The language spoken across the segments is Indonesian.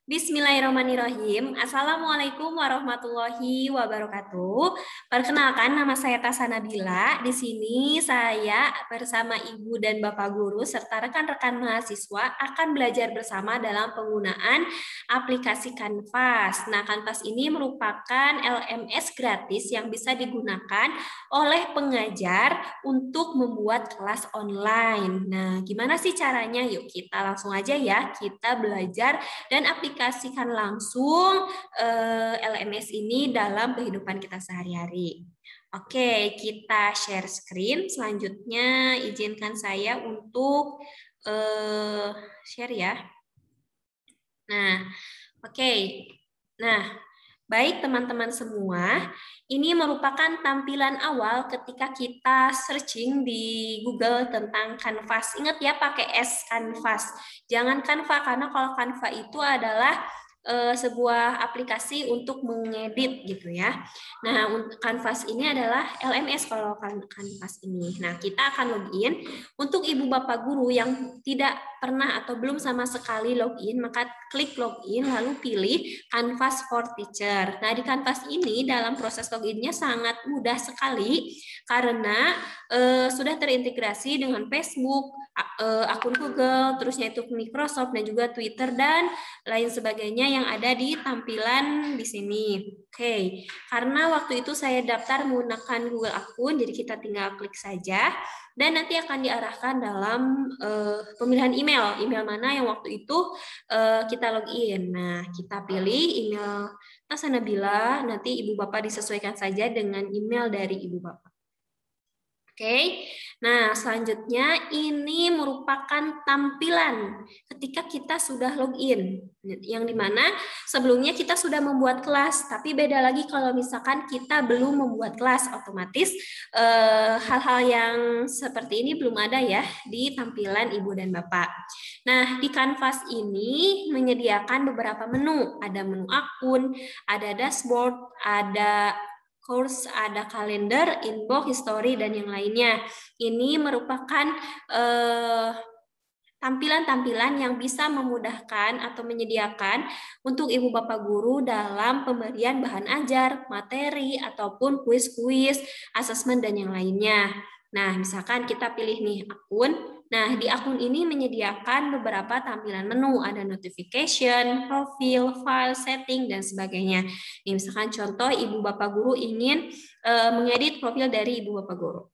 Bismillahirrahmanirrahim. Assalamualaikum warahmatullahi wabarakatuh. Perkenalkan, nama saya Tasa Nabila. Di sini saya bersama Ibu dan Bapak Guru serta rekan-rekan mahasiswa akan belajar bersama dalam penggunaan aplikasi Canvas. Nah, Canvas ini merupakan LMS gratis yang bisa digunakan oleh pengajar untuk membuat kelas online. Nah, gimana sih caranya? Yuk kita langsung aja ya, kita belajar dan aplikasikan langsung LMS ini dalam kehidupan kita sehari-hari. Oke, kita share screen. Selanjutnya izinkan saya untuk share ya. Nah, oke. Nah, baik teman-teman semua, ini merupakan tampilan awal ketika kita searching di Google tentang Canvas. Ingat ya, pakai S Canvas. Jangan Canva, karena kalau Canva itu adalah sebuah aplikasi untuk mengedit gitu ya. Nah, Canvas ini adalah LMS kalau Canvas ini. Nah, kita akan login. Untuk ibu bapak guru yang tidak pernah atau belum sama sekali login, maka klik login lalu pilih Canvas for Teacher. Nah, di Canvas ini dalam proses loginnya sangat mudah sekali karena sudah terintegrasi dengan Facebook, akun Google, terusnya itu Microsoft dan juga Twitter dan lain sebagainya yang ada di tampilan di sini. Oke, karena waktu itu saya daftar menggunakan Google akun, jadi kita tinggal klik saja dan nanti akan diarahkan dalam pemilihan email mana yang waktu itu kita login. Nah, kita pilih email Tasa Nabila, nanti ibu bapak disesuaikan saja dengan email dari ibu bapak. Oke, nah selanjutnya ini merupakan tampilan ketika kita sudah login, yang dimana sebelumnya kita sudah membuat kelas, tapi beda lagi kalau misalkan kita belum membuat kelas, otomatis hal-hal yang seperti ini belum ada ya di tampilan ibu dan bapak. Nah, di Canvas ini menyediakan beberapa menu, ada menu akun, ada dashboard, ada course, ada kalender, inbox, history, dan yang lainnya. Ini merupakan tampilan-tampilan yang bisa memudahkan atau menyediakan untuk ibu bapak guru dalam pemberian bahan ajar, materi, ataupun kuis-kuis, asesmen, dan yang lainnya. Nah, misalkan kita pilih nih akun. Nah, di akun ini menyediakan beberapa tampilan menu, ada notification, profil, file, setting, dan sebagainya. Ini misalkan contoh ibu bapak guru ingin mengedit profil dari ibu bapak guru.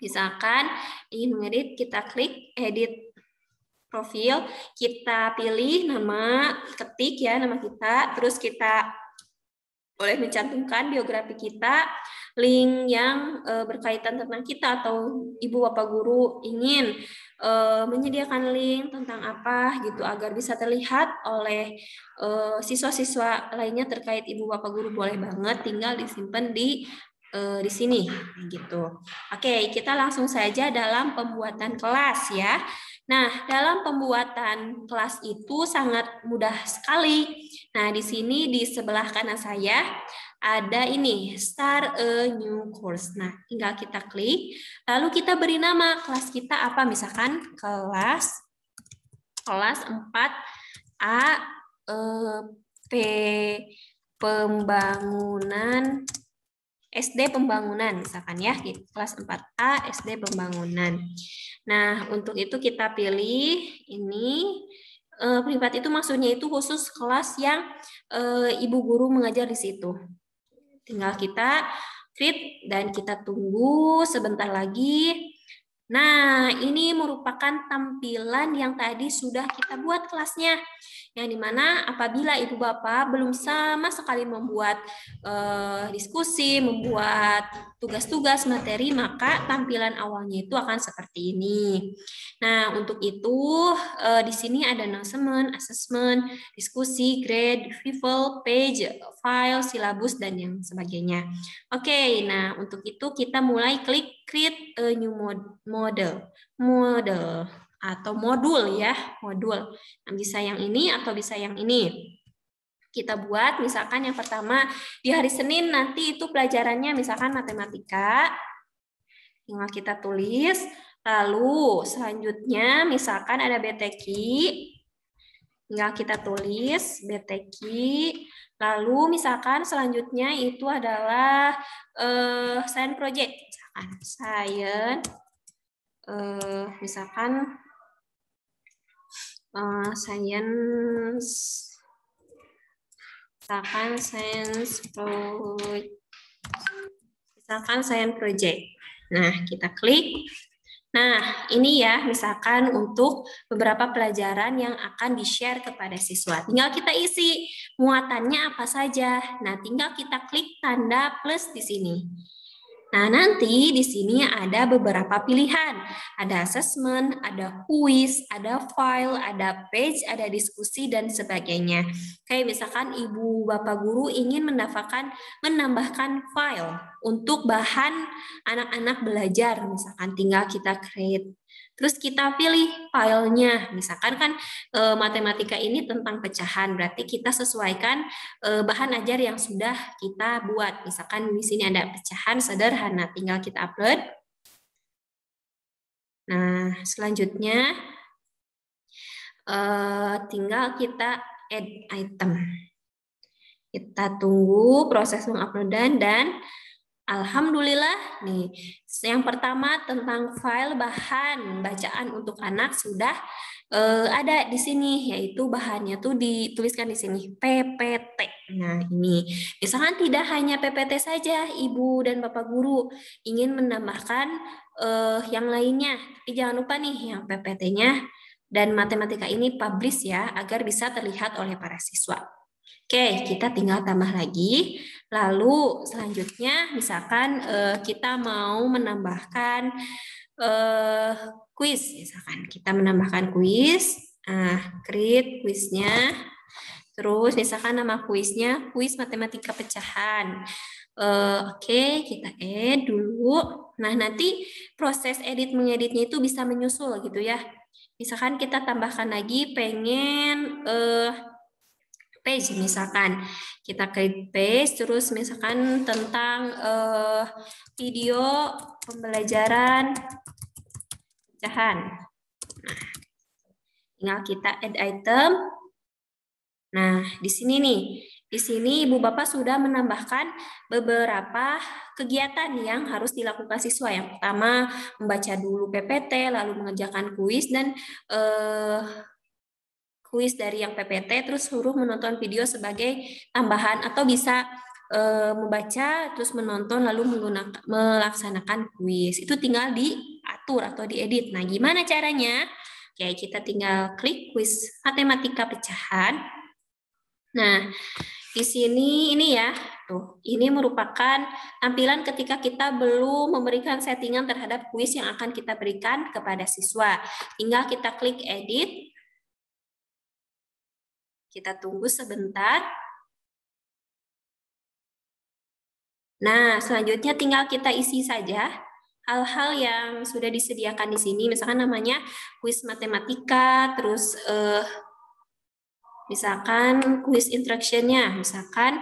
Misalkan ingin mengedit, kita klik edit profil, kita pilih nama, ketik ya nama kita, terus kita boleh mencantumkan biografi kita, link yang berkaitan tentang kita atau ibu bapak guru ingin menyediakan link tentang apa gitu agar bisa terlihat oleh siswa-siswa lainnya terkait ibu bapak guru, boleh banget, tinggal disimpan di sini gitu. Oke, kita langsung saja dalam pembuatan kelas ya. Nah, dalam pembuatan kelas itu sangat mudah sekali. Nah, di sini di sebelah kanan saya ada ini, Start a New Course. Nah, tinggal kita klik, lalu kita beri nama kelas kita apa, misalkan kelas 4A P Pembangunan SD Pembangunan misalkan ya, kelas 4A SD Pembangunan. Nah, untuk itu kita pilih ini privat, itu maksudnya itu khusus kelas yang ibu guru mengajar di situ. Tinggal kita create dan kita tunggu sebentar lagi. Nah, ini merupakan tampilan yang tadi sudah kita buat kelasnya. Yang dimana apabila ibu bapak belum sama sekali membuat diskusi, membuat tugas-tugas materi, maka tampilan awalnya itu akan seperti ini. Nah, untuk itu di sini ada announcement, assessment, diskusi, grade, review, page, file, silabus, dan yang sebagainya. Oke, nah untuk itu kita mulai klik create a new model atau modul ya, modul. Nah, bisa yang ini atau bisa yang ini. Kita buat misalkan yang pertama di hari Senin nanti itu pelajarannya misalkan matematika. Tinggal kita tulis. Lalu selanjutnya misalkan ada BTQ. tinggal kita tulis BTQ, lalu misalkan selanjutnya itu adalah science project, misalkan science, misalkan science, misalkan science project, misalkan science project. Nah, kita klik. Nah, ini ya, misalkan untuk beberapa pelajaran yang akan di-share kepada siswa. Tinggal kita isi muatannya apa saja. Nah, tinggal kita klik tanda plus di sini. Nah, nanti di sini ada beberapa pilihan. Ada assessment, ada quiz, ada file, ada page, ada diskusi, dan sebagainya. Kayak misalkan ibu bapak guru ingin menambahkan file untuk bahan anak-anak belajar. Misalkan tinggal kita create. Terus kita pilih filenya. Misalkan kan matematika ini tentang pecahan. Berarti kita sesuaikan bahan ajar yang sudah kita buat. Misalkan di sini ada pecahan sederhana, tinggal kita upload. Nah, selanjutnya tinggal kita add item. Kita tunggu proses menguploadan dan alhamdulillah nih, yang pertama tentang file bahan bacaan untuk anak sudah ada di sini, yaitu bahannya tuh dituliskan di sini PPT. Nah, ini misalkan tidak hanya PPT saja, Ibu dan Bapak guru ingin menambahkan yang lainnya, tapi jangan lupa nih yang PPT-nya dan matematika ini publish ya, agar bisa terlihat oleh para siswa. Oke, kita tinggal tambah lagi. Lalu selanjutnya misalkan kita mau menambahkan quiz. Misalkan kita menambahkan quiz. Create quiznya. Terus misalkan nama quiznya quiz matematika pecahan. Oke, kita add dulu. Nah, nanti proses edit mengeditnya itu bisa menyusul gitu ya. Misalkan kita tambahkan lagi pengen page, misalkan kita klik page, terus misalkan tentang video pembelajaran pecahan. Nah, tinggal kita add item. Nah, di sini nih, di sini Ibu Bapak sudah menambahkan beberapa kegiatan yang harus dilakukan siswa. Yang pertama, membaca dulu PPT, lalu mengerjakan kuis dan kuis dari yang PPT, terus suruh menonton video sebagai tambahan, atau bisa membaca terus menonton lalu melaksanakan kuis. Itu tinggal diatur atau diedit. Nah, gimana caranya? Oke, kita tinggal klik kuis matematika pecahan. Nah, di sini ini ya, tuh, ini merupakan tampilan ketika kita belum memberikan settingan terhadap kuis yang akan kita berikan kepada siswa. Tinggal kita klik edit. Kita tunggu sebentar. Nah, selanjutnya tinggal kita isi saja hal-hal yang sudah disediakan di sini. Misalkan namanya kuis matematika, terus misalkan kuis instruction-nya, misalkan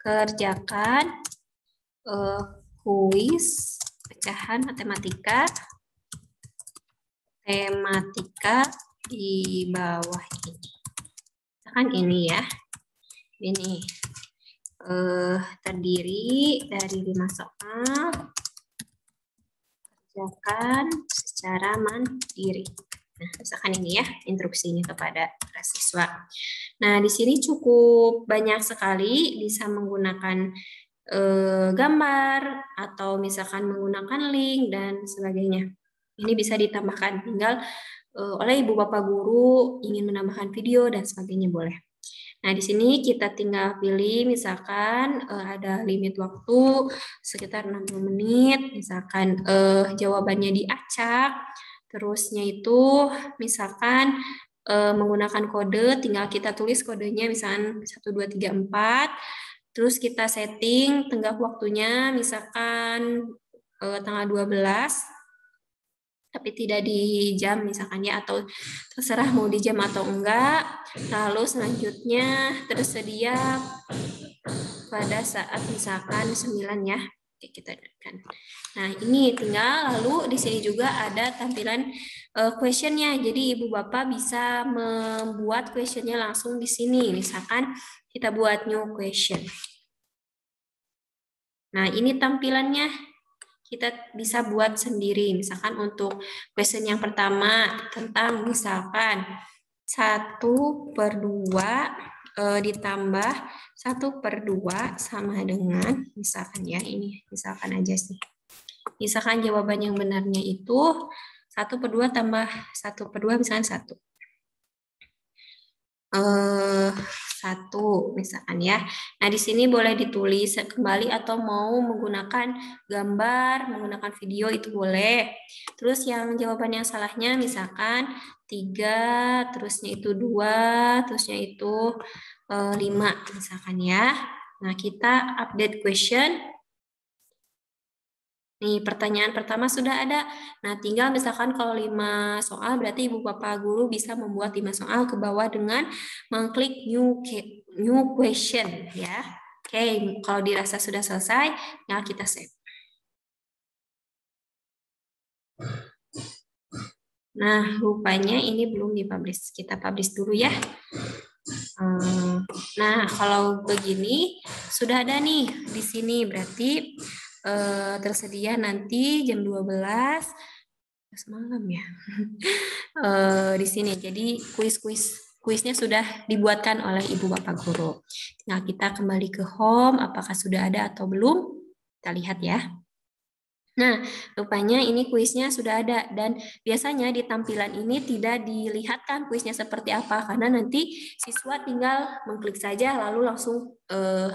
kerjakan kuis pecahan matematika tematika di bawah ini. Misalkan ini ya, ini terdiri dari 5 soal, kerjakan secara mandiri. Nah, misalkan ini ya instruksinya kepada para siswa. Nah, di sini cukup banyak sekali, bisa menggunakan gambar atau misalkan menggunakan link dan sebagainya. Ini bisa ditambahkan, tinggal oleh ibu bapak guru ingin menambahkan video dan sebagainya boleh. Nah, di sini kita tinggal pilih, misalkan ada limit waktu sekitar 60 menit, misalkan jawabannya diacak, terusnya itu misalkan menggunakan kode, tinggal kita tulis kodenya misalkan 1, 2, 3, 4, terus kita setting tenggat waktunya misalkan tanggal 12, tapi tidak di jam misalkan ya, atau terserah mau di jam atau enggak. Lalu selanjutnya tersedia pada saat misalkan 9 ya. Oke, kita kan. Nah, ini tinggal lalu di sini juga ada tampilan questionnya. Jadi Ibu Bapak bisa membuat questionnya langsung di sini. Misalkan kita buat new question. Nah, ini tampilannya kita bisa buat sendiri. Misalkan untuk question yang pertama tentang misalkan 1/2 ditambah 1/2 sama dengan misalkan ya ini misalkan aja sih. Misalkan jawaban yang benarnya itu 1/2 tambah 1/2 misalkan 1. 1 misalkan ya. Nah, di sini boleh ditulis kembali atau mau menggunakan gambar, menggunakan video itu boleh. Terus yang jawaban yang salahnya misalkan 3, terusnya itu 2, terusnya itu 5 misalkan ya. Nah, kita update question. Nih, pertanyaan pertama sudah ada. Nah, tinggal misalkan kalau 5 soal, berarti Ibu Bapak Guru bisa membuat 5 soal ke bawah dengan mengklik new question ya. Oke, kalau dirasa sudah selesai, tinggal kita save. Nah, rupanya ini belum dipublish. Kita publish dulu ya. Nah, kalau begini sudah ada nih di sini berarti tersedia nanti jam 12 malam ya. Di sini jadi kuisnya sudah dibuatkan oleh Ibu Bapak Guru. Nah, kita kembali ke home apakah sudah ada atau belum? Kita lihat ya. Nah, rupanya ini kuisnya sudah ada dan biasanya di tampilan ini tidak dilihatkan kuisnya seperti apa karena nanti siswa tinggal mengklik saja lalu langsung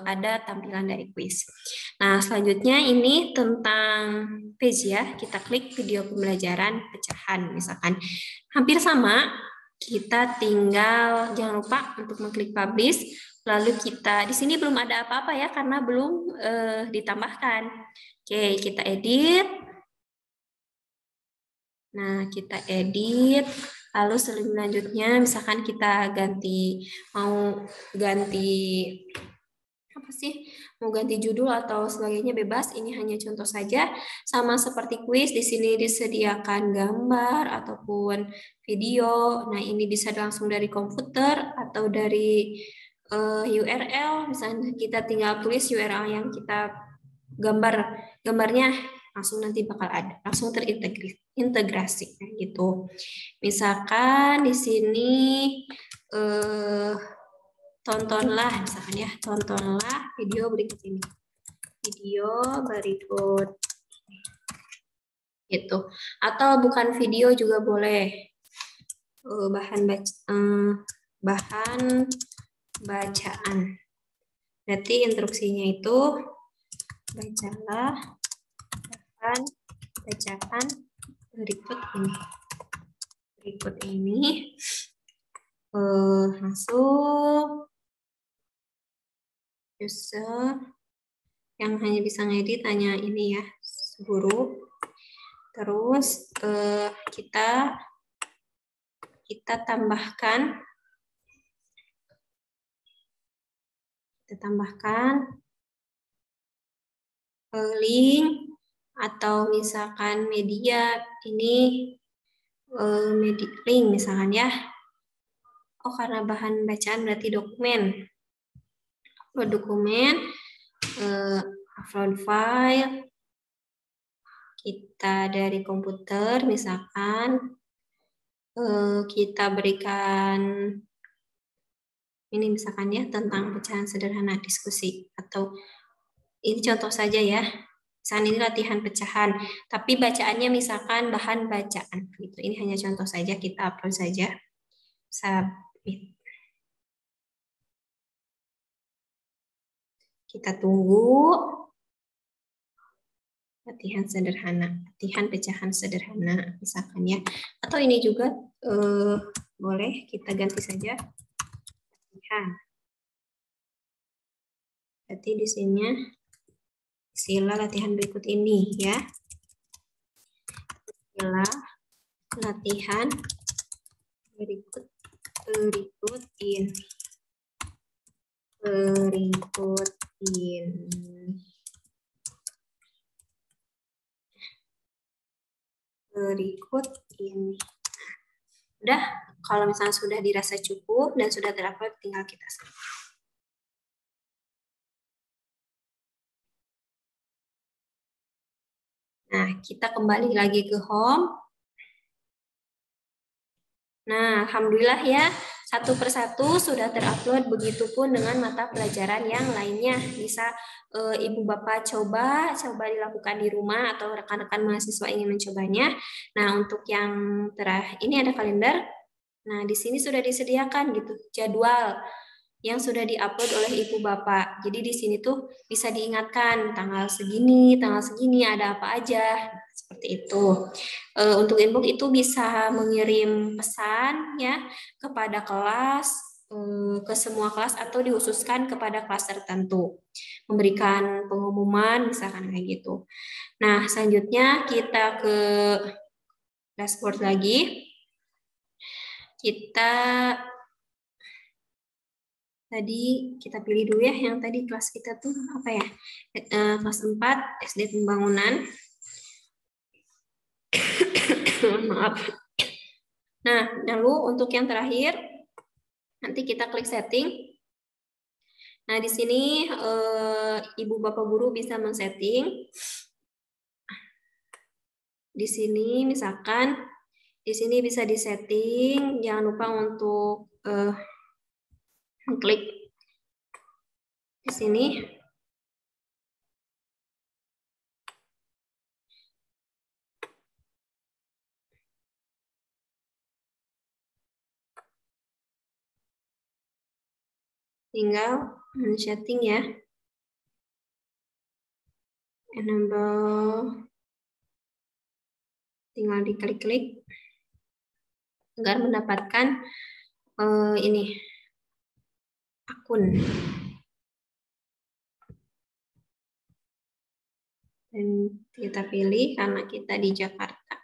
ada tampilan dari kuis. Nah, selanjutnya ini tentang page ya. Kita klik video pembelajaran pecahan misalkan. Hampir sama, kita tinggal jangan lupa untuk mengklik publish. Lalu kita di sini belum ada apa-apa ya karena belum ditambahkan. Oke, kita edit. Nah, kita edit. Lalu selanjutnya misalkan kita mau ganti apa sih? Mau ganti judul atau sebagainya bebas. Ini hanya contoh saja. Sama seperti kuis, di sini disediakan gambar ataupun video. Nah, ini bisa langsung dari komputer atau dari URL. Misalnya kita tinggal tulis URL yang kita gambarnya langsung nanti bakal ada, langsung terintegrasi gitu. Misalkan di sini tontonlah misalkan ya, tontonlah video berikut ini. Video berikut gitu. Atau bukan video juga boleh. Bahan bacaan. Berarti instruksinya itu bacalah bacaan berikut ini masuk user yang hanya bisa ngedit hanya ini ya guru. Terus kita tambahkan link atau misalkan media ini link misalkan ya. Oh, karena bahan bacaan berarti dokumen. Upload dokumen, upload file. Kita dari komputer misalkan kita berikan ini misalkan ya tentang pecahan sederhana diskusi atau ini contoh saja ya. Misalkan ini latihan pecahan, tapi bacaannya misalkan bahan bacaan gitu. Ini hanya contoh saja, kita upload saja. Submit. Kita tunggu. Latihan sederhana, latihan pecahan sederhana misalkan ya. Atau ini juga boleh kita ganti saja latihan. Berarti di sini sila latihan berikut ini ya. Sila latihan berikut ini. berikut ini. Udah, kalau misalnya sudah dirasa cukup dan sudah terupload, tinggal kita save. Nah, kita kembali lagi ke home. Nah, alhamdulillah ya, satu persatu sudah terupload, begitupun dengan mata pelajaran yang lainnya. Bisa Ibu Bapak coba dilakukan di rumah atau rekan-rekan mahasiswa ingin mencobanya. Nah, untuk yang terakhir, ini ada kalender. Nah, di sini sudah disediakan gitu jadwal yang sudah diupload oleh Ibu Bapak. Jadi di sini tuh bisa diingatkan tanggal segini ada apa aja, seperti itu. Untuk inbox itu bisa mengirim pesan ya kepada kelas, ke semua kelas atau dikhususkan kepada kelas tertentu. Memberikan pengumuman misalkan kayak gitu. Nah, selanjutnya kita ke dashboard lagi. Tadi kita pilih dulu ya, yang tadi kelas kita tuh apa ya? Kelas 4 SD Pembangunan. Maaf. Nah, lalu untuk yang terakhir, nanti kita klik setting. Nah, di sini Ibu Bapak Guru bisa men-setting. Di sini misalkan, di sini bisa disetting, jangan lupa untuk klik di sini. Tinggal setting ya. Enable. Tinggal diklik-klik agar mendapatkan ini akun. Dan kita pilih karena kita di Jakarta,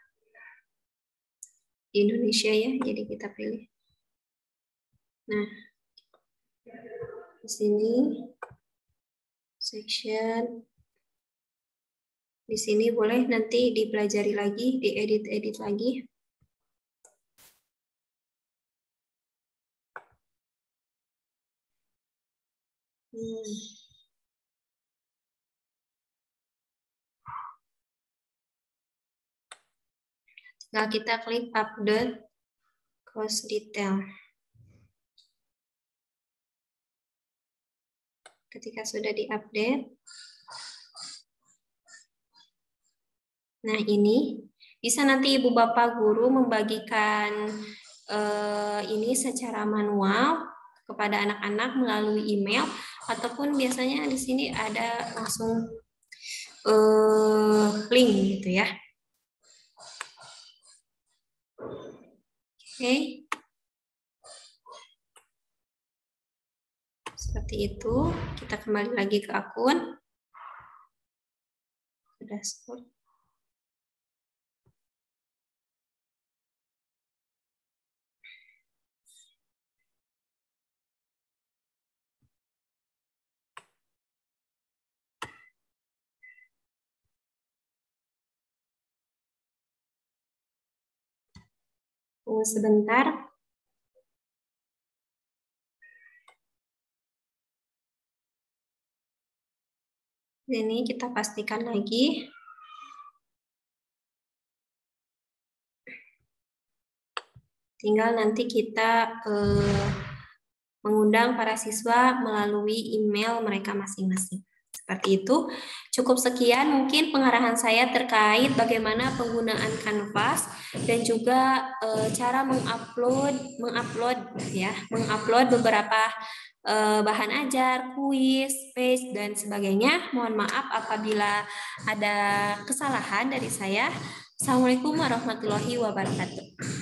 di Indonesia ya, jadi kita pilih. Nah, di sini section, di sini boleh nanti dipelajari lagi, diedit-edit lagi. Nah, kita klik update course detail. Ketika sudah diupdate, nah ini bisa nanti Ibu Bapak Guru membagikan ini secara manual kepada anak-anak melalui email, ataupun biasanya di sini ada langsung link gitu ya. Oke. Seperti itu, kita kembali lagi ke akun. Dashboard. Tunggu sebentar. Ini kita pastikan lagi. Tinggal nanti kita mengundang para siswa melalui email mereka masing-masing. Seperti itu. Cukup sekian mungkin pengarahan saya terkait bagaimana penggunaan Canvas dan juga cara mengupload beberapa bahan ajar, kuis, page, dan sebagainya. Mohon maaf apabila ada kesalahan dari saya. Assalamualaikum warahmatullahi wabarakatuh.